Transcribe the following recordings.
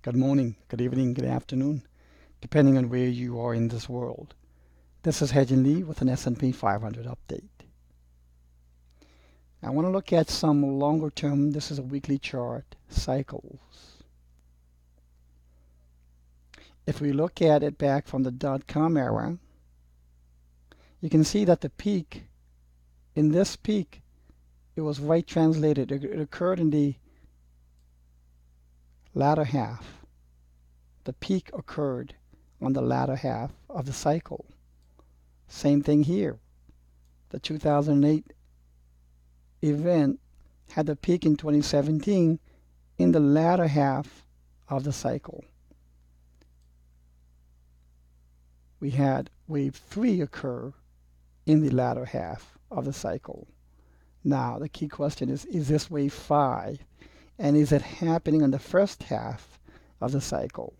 good morning, good evening, good afternoon, depending on where you are in this world. This is Hedge Lee with an S&P 500 update. I want to look at some longer term, this is a weekly chart, cycles. If we look at it back from the dot-com era, you can see that the peak, in this peak, it was right translated. It occurred in the latter half. The peak occurred on the latter half of the cycle. Same thing here. The 2008 event had the peak in 2017 in the latter half of the cycle. We had wave 3 occur in the latter half of the cycle. Now the key question is this wave 5? And is it happening in the first half of the cycle?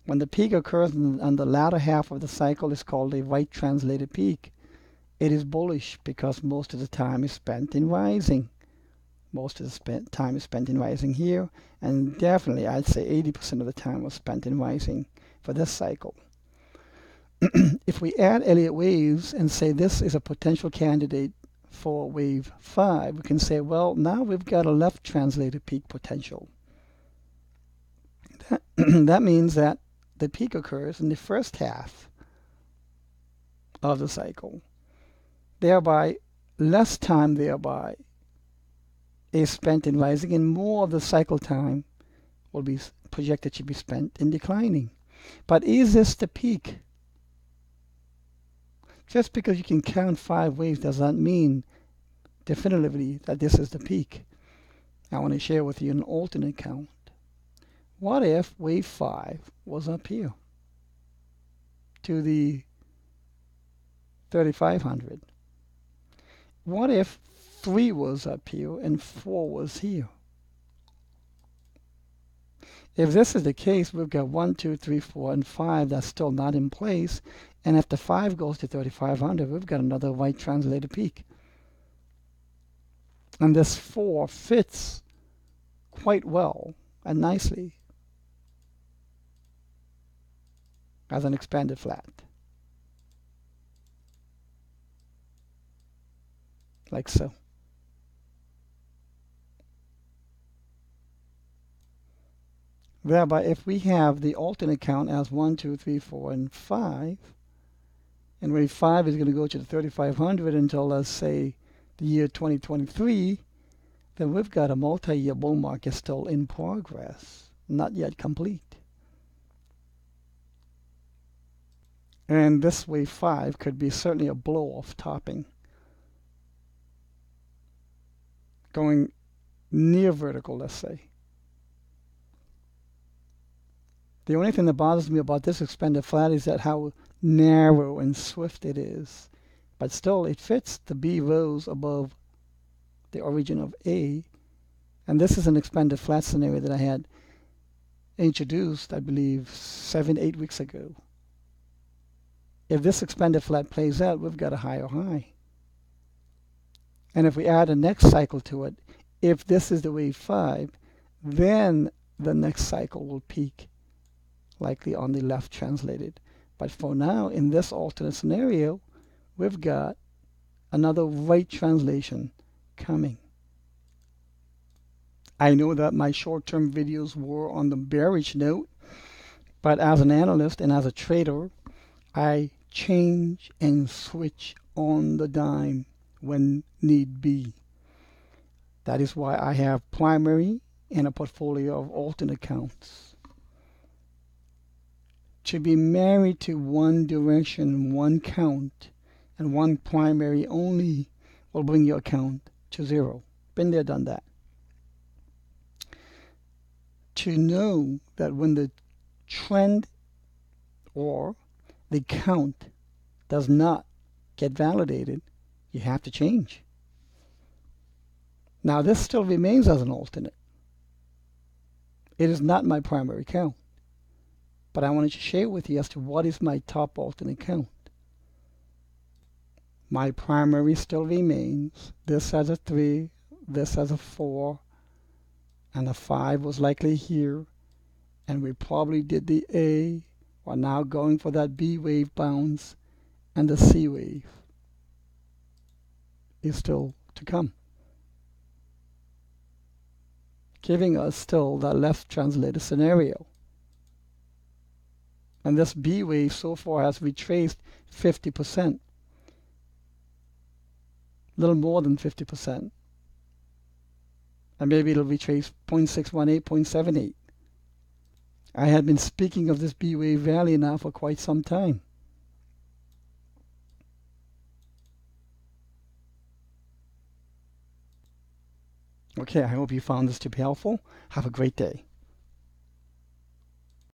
When the peak occurs on the latter half of the cycle, it's called a right translated peak. It is bullish because most of the time is spent in rising. Most of the time is spent in rising here, and definitely I'd say 80% of the time was spent in rising for this cycle. If we add Elliott waves and say this is a potential candidate for wave 5, we can say, well, now we've got a left translated peak potential. That means that the peak occurs in the first half of the cycle. Thereby, less time thereby is spent in rising, and more of the cycle time will be projected to be spent in declining. But is this the peak? Just because you can count 5 waves does not mean definitively that this is the peak. I want to share with you an alternate count. What if wave 5 was up here to the 3500? What if 3 was up here and 4 was here? If this is the case, we've got 1, 2, 3, 4, and 5 that's still not in place. And if the 5 goes to 3500, we've got another right translated peak. And this 4 fits quite well and nicely as an expanded flat. Like so. Thereby, if we have the alternate count as 1, 2, 3, 4, and 5, and wave 5 is going to go to the 3500 until, let's say, the year 2023, then we've got a multi-year bull market still in progress, not yet complete. And this wave 5 could be certainly a blow-off topping, going near vertical, let's say. The only thing that bothers me about this expanded flat is that how narrow and swift it is. But still, it fits the B rows above the origin of A. And this is an expanded flat scenario that I had introduced, I believe, 7, 8 weeks ago. If this expanded flat plays out, we've got a higher high. And if we add a next cycle to it, if this is the wave 5, then the next cycle will peak likely on the left translated. But for now, in this alternate scenario, we've got another right translation coming. I know that my short-term videos were on the bearish note, but as an analyst and as a trader, I change and switch on the dime when need be. That is why I have primary and a portfolio of alternate accounts. To be married to one direction, one count, and one primary only will bring your account to 0. Been there, done that. To know that when the trend or the count does not get validated, you have to change. Now this still remains as an alternate. It is not my primary count. But I wanted to share with you as to what is my top alternate count. My primary still remains. This has a 3, this has a 4, and a 5 was likely here, and we probably did the A. We're now going for that B wave bounce, and the C wave is still to come, giving us still that left translated scenario. And this B wave so far has retraced 50%, a little more than 50%. And maybe it'll retrace 0.618, 0.78. I had been speaking of this B wave rally now for quite some time. Okay, I hope you found this to be helpful. Have a great day.